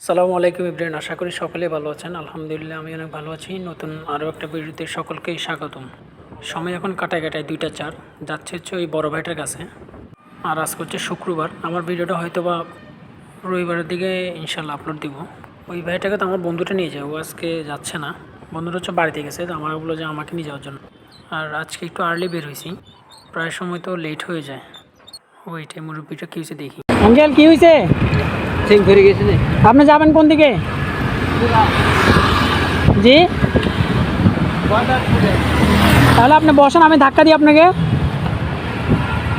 সালামু আলাইকুম ইব্রাহিম, আশা করি সকলে ভালো আছেন। আলহামদুলিল্লাহ আমি অনেক ভালো আছি। নতুন আরও একটা ভিডিওতে সকলকেই স্বাগতম। সময় এখন কাটায় 2টা 4 যাচ্ছে হচ্ছে ওই বড় ভাইটার কাছে। আর আজকে হচ্ছে শুক্রবার। আমার ভিডিওটা হয়তো বা রবিবারের দিকে ইনশাল্লাহ আপলোড দিব। ওই ভাইটাকে তো আমার বন্ধুটা নিয়ে যায়, ও আজকে যাচ্ছে না। বন্ধুটা হচ্ছে বাড়িতে গেছে, তো আমার বললো যে আমাকে নিয়ে যাওয়ার জন্য। আর আজকে একটু আর্লি বের হয়েছি, প্রায় সময় তো লেট হয়ে যায়। ওইটাই মুরব্বিটা কী হয়েছে দেখি। আঙ্কেল কি হয়েছে? ঠিক ধরে গেছে না। আপনি যাবেন কোন দিকে? জি, তাহলে আপনি বসেন, আমি ধাক্কা দিই আপনাকে।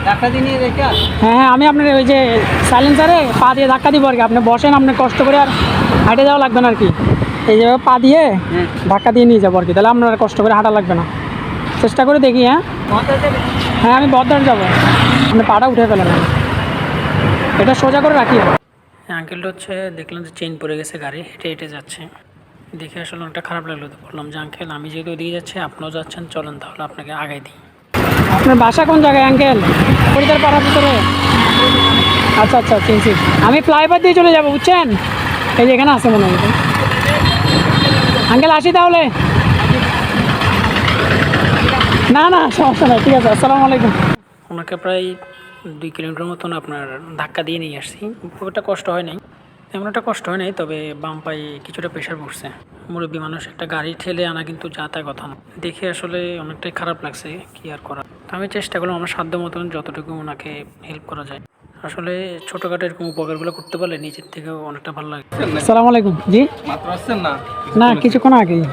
টাকা দিয়ে নিয়ে রেখে হ্যাঁ, আমি আপনার ওই যে সাইলেন্সারে পা দিয়ে ধাক্কা দিব আর কি। আপনি বসেন, আপনি কষ্ট করে আর হাঁটে যাওয়া লাগবে না আর কি। এই যে পা দিয়ে ধাক্কা দিয়ে নিয়ে যাবো আর কি, তাহলে আপনার আর কষ্ট করে হাঁটা লাগবে না। চেষ্টা করে দেখি। হ্যাঁ আমি বদর যাবো, আপনি পাটা উঠে ফেলেন, এটা সোজা করে রাখি। আঙ্কেলটা হচ্ছে দেখলাম যে চেইন পড়ে গেছে, গাড়ি হেঁটে হেঁটে যাচ্ছে। দেখে আসলে অনেকটা খারাপ লাগলো, তো বললাম যে আঙ্কেল আমি যেহেতু ওদিকে যাচ্ছি, আপনিও যাচ্ছেন, চলেন তাহলে আপনাকে আগাই দিই। আপনার বাসা কোন জায়গায় আঙ্কেল? পরিদার পাড়ার ভিতরে? আচ্ছা আচ্ছা, চিনছি। আমি ফ্লাইওভার দিয়ে চলে যাবো, বুঝছেন? এই যে এখানে আছে মনে হয়। আঙ্কেল আসি তাহলে। না না সমস্যা নাই, ঠিক আছে। আসসালামু আলাইকুম। ওনাকে প্রায় 2 কিলোমিটার মতন আপনার ধাক্কা দিয়ে নিয়ে আসছি। খুব একটা কষ্ট হয় নাই, তেমন একটা কষ্ট হয় নাই, তবে বাম পায়ে কিছুটা প্রেশার পড়ছে। মুরব্বী মানুষ, একটা গাড়ি ঠেলে আনা কিন্তু যা তা কথা না। দেখে আসলে অনেকটাই খারাপ লাগছে, কি আর করা। তো আমি চেষ্টা করলাম আমার সাধ্য মতন যতটুকু ওনাকে হেল্প করা যায়। আসলে ছোটোখাটো এরকম উপকারগুলো করতে পারলে নিজের থেকেও অনেকটা ভালো লাগে। আসসালামু আলাইকুম। জি, মাত্র আসছেন না? না কিছুক্ষণ আগেই।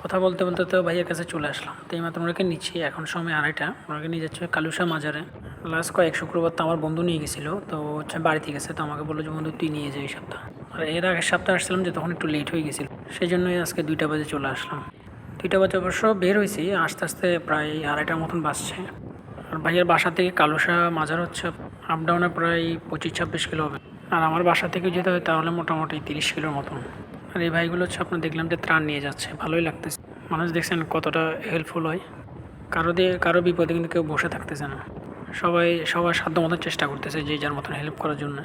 কথা বলতে বলতে তো ভাইয়ের কাছে চলে আসলাম। তো এইমাত্র ওনাকে নিচ্ছি, এখন সময় 2:30। ওনাকে নিয়ে যাচ্ছে কালুসা মাজারে। লাস্ট কয়েক শুক্রবার তো আমার বন্ধু নিয়ে গেছিলো, তো হচ্ছে বাড়িতে গেছে, তো আমাকে বললো যে বন্ধু তুই নিয়ে যাই এই সপ্তাহ। আর এর আগের সপ্তাহে আসছিলাম যে তখন একটু লেট হয়ে গেছিলো, সেই জন্যই আজকে 2টা বাজে চলে আসলাম। 2টা বাজে অবশ্য বের হয়েছি, আস্তে আস্তে প্রায় 2:30টার মতন বাজছে। আর ভাইয়ের বাসা থেকে কালুসা মাজার হচ্ছে আপ ডাউনে প্রায় 25-26 কিলো হবে। আর আমার বাসা থেকে যেতে হয় তাহলে মোটামুটি 30 কিলোর মতন। আর এই ভাইগুলো হচ্ছে আপনার দেখলাম যে ত্রাণ নিয়ে যাচ্ছে, ভালোই লাগতেছে। মানুষ দেখছেন কতটা হেল্পফুল হয়। কারো বিপদে কিন্তু কেউ বসে থাকতেছে না, সবার সাধ্য মতন চেষ্টা করতেছে যে যার মতন হেল্প করার জন্য।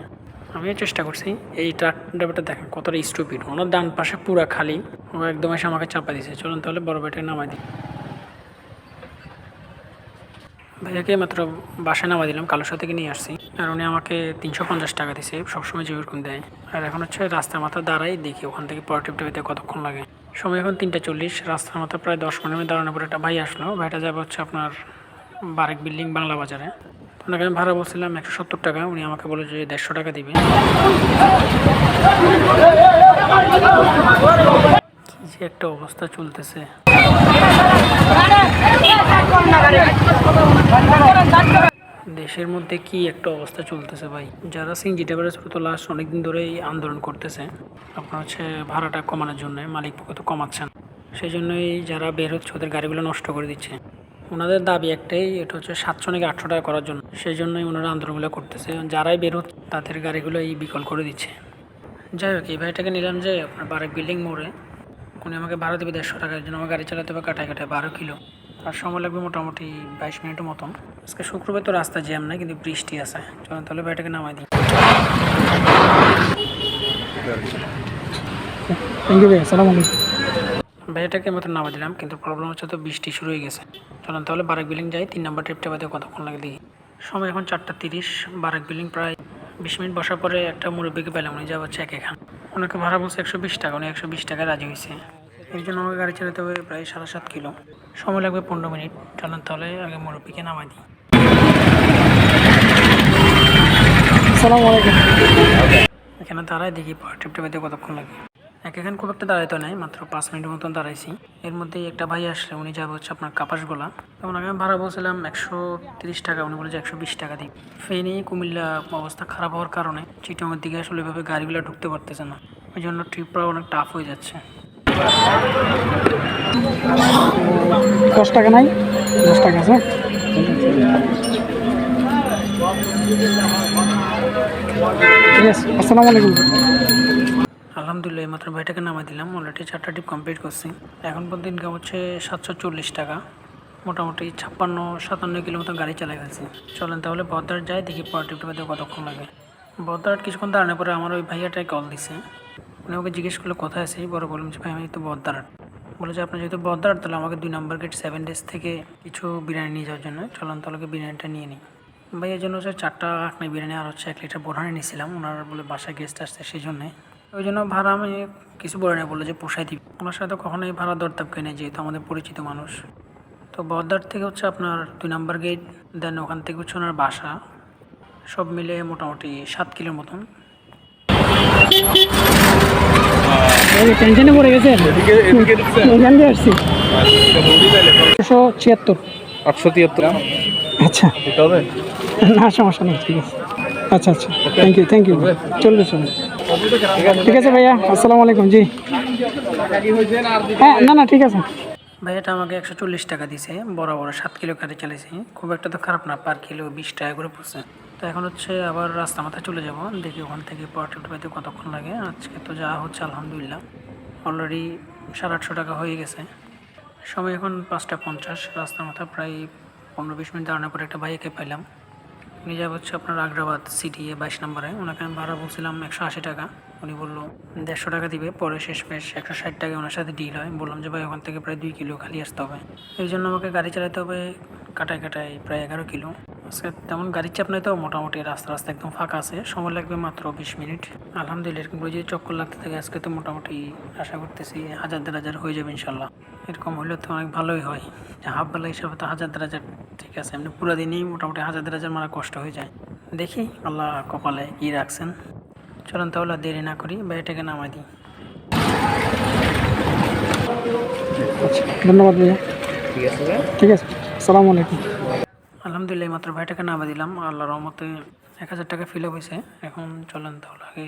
আমিও চেষ্টা করছি। এই ট্রাক ড্রাইভারটা দেখেন কতটা স্টুপিড, ওনার ডান পাশে পুরা খালি, ও একদম এসে আমাকে চাপা দিয়েছে। চলুন তাহলে বড় ভাইটাকে নামাই দিই। ভাইয়াকে মাত্র বাসায় নামাই দিলাম, কালোসা থেকে নিয়ে আসছি। আর উনি আমাকে 350 টাকা দিছে, সবসময় যে ওরকম দেয়। আর এখন হচ্ছে রাস্তার মাথা দাঁড়াই, দেখি ওখান থেকে পরেটিভটা হইতে কতক্ষণ লাগে। সময় এখন 3টা 40। রাস্তার মাথা প্রায় 10 মিনিট দাঁড়ানোর পরে একটা ভাই আসলো। ভাইটা যাবে হচ্ছে আপনার বারেক বিল্ডিং বাংলা বাজারে। তো ওনাকে আমি ভাড়া বলছিলাম 170 টাকা, উনি আমাকে বলে যে 150 টাকা দিবে। কি যে একটা অবস্থা চলতেছে। দেশের মধ্যে কি একটা অবস্থা চলতেছে ভাই। যারা সিএনজি ড্রাইভারের ছোট তো লাস্ট অনেকদিন ধরেই আন্দোলন করতেছে আপনার হচ্ছে ভাড়াটা কমানোর জন্য। মালিক পক্ষ তো কমাচ্ছেন, সেই জন্যই যারা বের হচ্ছে ওদের গাড়িগুলো নষ্ট করে দিচ্ছে। ওনাদের দাবি একটাই, এটা হচ্ছে 700 নাকি 800 টাকা করার জন্য। সেই জন্যই ওনারা আন্দোলনগুলো করতেছে। যারাই বের হচ্ছে তাদের গাড়িগুলো এই বিকল করে দিচ্ছে। যাই হোক, এই ভাইটাকে নিলাম যে আপনার বারেক বিল্ডিং মোড়ে। উনি আমাকে ভাড়া দেবে 150 টাকার জন্য। আমার গাড়ি চালাতে হবে কাটায় 12 কিলো। আর সময় লাগবে মোটামুটি 22 মিনিটের মতন। আজকে শুক্রবার তো রাস্তা জ্যাম নাই, কিন্তু বৃষ্টি আছে। চলুন তাহলে ভাইটাকে নামাই দিই। থ্যাংক ইউ ভাই, আসসালামু আলাইকুম। ভাইটাকে মতো নামাই দিলাম, কিন্তু প্রবলেম হচ্ছে তো বৃষ্টি শুরু হয়ে গেছে। চলুন তাহলে বারেক বিল্ডিং যাই। 3 নম্বর ট্রিপটা বাদে কতক্ষণ লাগে দেখি। সময় এখন 4টা 30। বারেক বিল্ডিং প্রায় 20 মিনিট বসার পরে একটা মুরব্বীকে পেলাম, উনি যা হচ্ছে এখান। ওনাকে ভাড়া বলছে 120 টাকা, উনি 120 টাকায় রাজি হয়েছে। এই জন্য আমাকে গাড়ি চালাতে হবে প্রায় 7.5 কিলো। সময় লাগবে 15 মিনিট। চলুন তাহলে আগে মুরব্বীকে নামাই দিই। আসসালামু আলাইকুম। এখানে দাঁড়ায় দেখি ট্রিপটা পেতে কতক্ষণ লাগে। এখানে খুব একটা দাঁড়াইতে নাই, মাত্র 5 মিনিটের মতন দাঁড়াইছি। এর মধ্যেই একটা ভাই আসলে, উনি যাবে হচ্ছে আপনার কাপাসগোলা। তো ওনাকে আমি ভাড়া বলছিলাম 130 টাকা, উনি বলে যে 120 টাকা দিই। ফেনী কুমিল্লা অবস্থা খারাপ হওয়ার কারণে চিটংয়ের দিকে আসলে এভাবে গাড়িগুলো ঢুকতে পারতেছে না, ওই জন্য ট্রিপটাও অনেক টাফ হয়ে যাচ্ছে। 10 টাকা নাই? 10 টাকা আছে। ঠিক আছে, আসসালামু আলাইকুম। আলহামদুলিল্লাহ এইমাত্র ভাইটাকে নামাই দিলাম। অলরেডি 4টা ট্রিপ কমপ্লিট করছি। এখন পর্যন্ত ইনকাম হচ্ছে 740 টাকা। মোটামুটি 56-57 কিলোমিটার গাড়ি চালাই ফেলছি। চলেন তাহলে বদ্রার যাই, দেখি পরের ট্রিপটা পেতে কতক্ষণ লাগে। বদ্দার কিছুক্ষণ দাঁড়ানোর পরে আমার ওই ভাইয়াটাই কল দিছে। উনি আমাকে জিজ্ঞেস করলো কোথায় আছি, বড় বললাম যে ভাই আমি তো বদ্দার। বলে যে আপনি যেহেতু বদ্দার তাহলে আমাকে 2 নম্বর গেট 7 ডেজ থেকে কিছু বিরিয়ানি নিয়ে যাওয়ার জন্য চলুন তাহলে বিরিয়ানিটা নিয়ে নিই। ভাই এর জন্য হচ্ছে 4টা আখনি বিরিয়ানি আর হচ্ছে 1 লিটার বোরহানি নিয়েছিলাম। ওনার বলে বাসায় গেস্ট আসছে সেই জন্যে, ওই জন্য ভাড়া আমি কিছু বলে না, বললো যে পোষাই দিবি। ওনার সাথে কখনোই ভাড়া দরদাম কেনে, যেহেতু আমাদের পরিচিত মানুষ। তো বদ্দার থেকে হচ্ছে আপনার 2 নম্বর গেট, দেন ওখান থেকে হচ্ছে ওনার বাসা, সব মিলে মোটামুটি 7 কিলোর মতন। টেনশনে পড়ে গেছে, এখান দিয়ে আসছি 876। 873 আচ্ছা দিতে হবে। না সমস্যা নেই, ঠিক আছে। আচ্ছা আচ্ছা, থ্যাংক ইউ চলবে চলবে। ঠিক আছে ভাইয়া, আসসালামু আলাইকুম। জি হ্যাঁ, না ঠিক আছে। ভাইয়াটা আমাকে 140 টাকা দিছে, বরাবর 7 কিলো কারি চালিয়েছি। খুব একটা তো খারাপ না, পার কিলো 20 টাকা করে পড়ছে। তো এখন হচ্ছে আবার রাস্তা মাথায় চলে যাব, দেখি ওখান থেকে পটেটো পাইতে কতক্ষণ লাগে। আজকে তো যা হচ্ছে আলহামদুলিল্লাহ অলরেডি 850 টাকা হয়ে গেছে। সময় এখন 5টা 50। রাস্তার মাথায় প্রায় 15-20 মিনিট দাঁড়ানোর পরে একটা ভাইয়াকে পাইলাম। উনি যাবে হচ্ছে আপনার আগ্রাবাদ সিটি 22 নম্বরে। ওনাকে আমি ভাড়া বলছিলাম 180 টাকা, উনি বললো 150 টাকা দিবে। পরে শেষমেশ 160 টাকা ওনার সাথে ডিল হয়। বললাম যে ভাই ওখান থেকে প্রায় 2 কিলো খালি আসতে হবে, এই জন্য আমাকে গাড়ি চালাতে হবে কাটায় কাটায় প্রায় 11 কিলো। আজকে তেমন গাড়ির চাপ নাই, তো মোটামুটি রাস্তা একদম ফাঁকা আছে, সময় লাগবে মাত্র 20 মিনিট। আলহামদুলিল্লাহ এরকম করে যদি চক্কর লাগতে থাকে আজকে তো মোটামুটি আশা করতেছি 1000-1500 হয়ে যাবে ইনশাল্লাহ। এরকম হলে তো অনেক ভালোই হয়, যে হাফ বেলা হিসাবে তো 1000-1500 ঠিক আছে। এমনি পুরো দিনেই মোটামুটি 1000-1500 মারা কষ্ট হয়ে যায়। দেখি আল্লাহ কপালে কী রাখছেন। চলুন তাহলে আর দেরি না করি, বাইটাকে নামাই দিই। আচ্ছা ধন্যবাদ ভাইয়া, ঠিক আছে ভাই। ঠিক আছে, আসসালামু আলাইকুম। আলহামদুলিল্লাহ মাত্র ভাইটাকে নামা দিলাম, আল্লাহর রহমতে 1000 টাকা ফিল আপ হয়েছে। এখন চলেন তাহলে আগে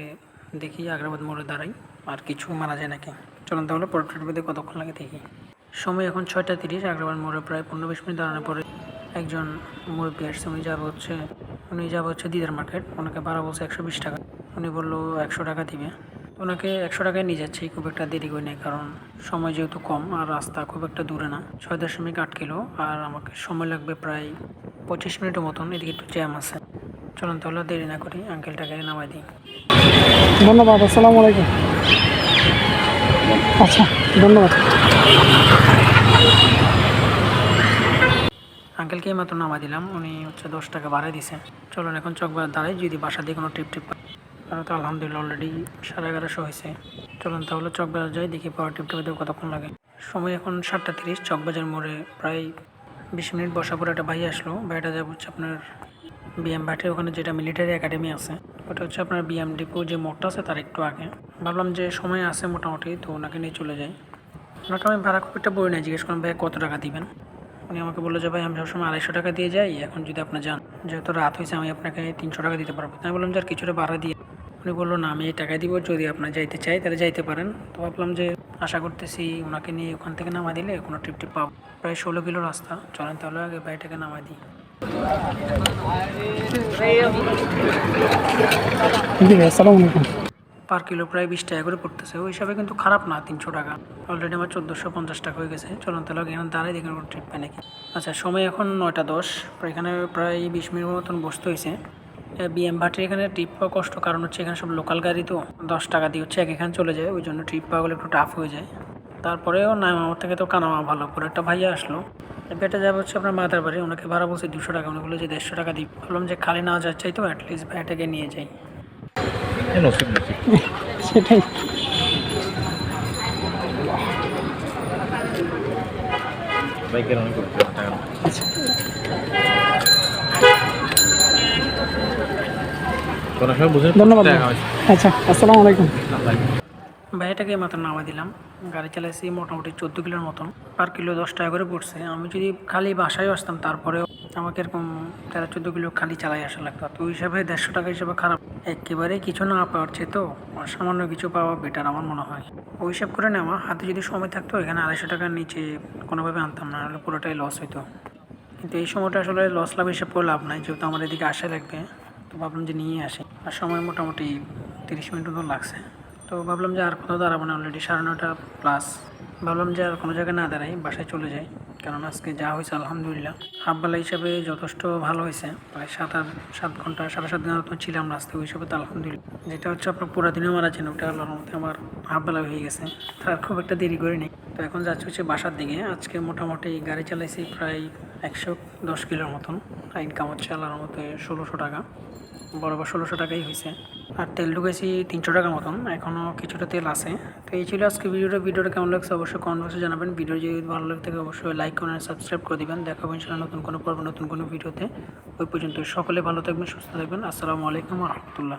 দেখি আগ্রাবাদ মোড়ে দাঁড়াই, আর কিছু মারা যায় নাকি। চলেন তাহলে পরবর্তীতে কতক্ষণ লাগে দেখি। সময় এখন 6টা 30। আগ্রাবাদ মোড়ে প্রায় 15-20 মিনিট দাঁড়ানোর পরে একজন মুরব্বী আসছে। উনি যাবে হচ্ছে দিদার মার্কেট। ওনাকে ভাড়া বলছে 120 টাকা, উনি বললো 100 টাকা দিবে। ওনাকে 100 টাকায় নিয়ে যাচ্ছি, খুব একটা দেরি করে নেই, কারণ সময় যেহেতু কম আর রাস্তা খুব একটা দূরে না, 6.8 কিলো। আর আমাকে সময় লাগবে প্রায় 25 মিনিটের মতন, এদিকে একটু জ্যাম আছে। চলুন তাহলে দেরি না করি, আঙ্কেলটাকে নামাই দিই। ধন্যবাদ, আসসালামু আলাইকুম। আচ্ছা ধন্যবাদ। আঙ্কেলকে মাত্র নামাই দিলাম, উনি হচ্ছে 10 টাকা বাড়াই দিছে। চলুন এখন চকবাজার দাঁড়াই, যদি বাসা দিয়ে কোনো ট্রিপ পাই। তাহলে তো আলহামদুলিল্লাহ অলরেডি 11:30 হয়েছে। চলুন তাহলে চকবাজার যাই, দেখি পাওয়ার ট্রিপটা পেতে কতক্ষণ লাগে। সময় এখন 7টা 30। চকবাজার মোড়ে প্রায় 20 মিনিট বসার পরে একটা ভাই আসলো। ভাইটা যাবো হচ্ছে আপনার বিএম ভাটের ওখানে, যেটা মিলিটারি একাডেমি আছে, ওটা হচ্ছে আপনার বিএম ডিপো যে মোড়টা আছে তার একটু আগে। ভাবলাম যে সময় আছে মোটামুটি, তো ওনাকে নিয়ে চলে যাই। ওনাকে আমি ভাড়া খুব একটা বই না, জিজ্ঞেস করলাম ভাই কত টাকা দিবেন। উনি আমাকে বললো যে ভাই আমি সবসময় 250 টাকা দিয়ে যাই, এখন যদি আপনার যান, যেহেতু রাত হয়েছে আমি আপনাকে 300 টাকা দিতে পারবো। আমি বললাম যে আর কিছুটা ভাড়া দিয়ে। উনি বললো না আমি এই টাকায় দিব, যদি আপনার যাইতে চাই তাহলে যাইতে পারেন। তো ভাবলাম যে আশা করতেছি ওনাকে নিয়ে ওখান থেকে নামা দিলে কোনো ট্রিপ পাবো। প্রায় 16 কিলো রাস্তা। চলেন তাহলে আগে ভাইটাকে নামাই দিই। জি ভাই, আসসালামু আলাইকুম। পার কিলো প্রায় 20 টাকা করে পড়তেছে, ওই হিসাবে কিন্তু খারাপ না। 300 টাকা অলরেডি আমার 1450 টাকা হয়ে গেছে। চলুন তাহলে এখানে দাঁড়াই, দেখেন কোনো ট্রিপ পাই নাকি। আচ্ছা সময় এখন 9টা 10। এখানে প্রায় 20 মিনিট মতন বসতে হয়েছে। বিএম ভাটের এখানে ট্রিপ পাওয়া কষ্ট, কারণ হচ্ছে এখানে সব লোকাল গাড়ি, তো 10 টাকা দিয়ে হচ্ছে এখানে চলে যায়, ওই জন্য ট্রিপ পাওয়া গেলে একটু টাফ হয়ে যায়। তারপরেও না আমার থেকে তো কানামা ভালো করে একটা ভাইয়া আসলো। বেটা যাবে হচ্ছে আপনার মাতার বাড়ি, ওনাকে ভাড়া বলছে 200 টাকা, উনি বললো যে 150 টাকা দিই। বললাম যে খালি না যাচ্ছে তো অ্যাটলিস্ট ভাইটাকে নিয়ে যাই। নসিব সেটাই। বাইকের অনেক করতে টাকা। আচ্ছা কোনো সময় বুঝে ধন্যবাদ। আচ্ছা আসসালামু আলাইকুম। ভাইটাকে মাত্র নামা দিলাম। গাড়ি চালাইছি মোটামুটি 14 কিলোর মতন, পার কিলো 10 টাকা করে পড়ছে। আমি যদি খালি বাসায় আসতাম তারপরেও আমাকে এরকম 13-14 কিলো খালি চালাই আসা লাগতো। তো ওই হিসাবে 150 টাকা হিসাবে খারাপ, একেবারে কিছু না পাওয়ার চেয়ে তো সামান্য কিছু পাওয়া বেটার আমার মনে হয়। ওই হিসাব করে নেওয়া, হাতে যদি সময় থাকতো এখানে 250 টাকার নিচে কোনোভাবে আনতাম না, হলে পুরোটাই লস হইতো। কিন্তু এই সময়টা আসলে লস লাভ হিসাব করে লাভ নাই, যেহেতু আমার এদিকে আসা লাগবে, তো ভাবলাম যে নিয়ে আসি। আর সময় মোটামুটি 30 মিনিট মতো লাগছে। তো ভাবলাম যে আর কোথাও দাঁড়াবো না, অলরেডি 9:30+। ভাবলাম যে আর কোনো জায়গায় না দাঁড়াই, বাসায় চলে যাই, কারণ আজকে যা হয়েছে আলহামদুলিল্লাহ হাফবেলা হিসাবে যথেষ্ট ভালো হয়েছে। প্রায় 7 ঘন্টা 7.5 ঘন্টার মতো ছিলাম রাস্তায়, ওই হিসাবে তো আলহামদুলিল্লাহ। যেটা হচ্ছে আপনার পুরো দিনেও মারা যান, ওটা আল্লাহর মধ্যে আমার হাফবেলা হয়ে গেছে, তার খুব একটা দেরি করিনি। তো এখন যাচ্ছি হচ্ছে বাসার দিকে। আজকে মোটামুটি গাড়ি চালাইছি প্রায় 110 কিলোর মতন, ইনকাম হচ্ছে আল্লাহর মধ্যে 1600 টাকা, বরাবর 1600 টাকাই হয়েছে। আর তেল ঢুকেছি 300 টাকার মতন, এখনও কিছুটা তেল আছে। তো এই ছিল আজকে ভিডিওটা কেমন লাগছে অবশ্যই কমেন্ট বক্সে জানাবেন। ভিডিও যদি ভালো লাগে থাকে অবশ্যই লাইক করেন, সাবস্ক্রাইব করে দিবেন। দেখা হবে ইনশাআল্লাহ নতুন কোনো পর্ব, নতুন কোনো ভিডিওতে। ওই পর্যন্ত সকলে ভালো থাকবেন, সুস্থ থাকবেন। আসসালামু আলাইকুম ওয়া রাহমাতুল্লাহ।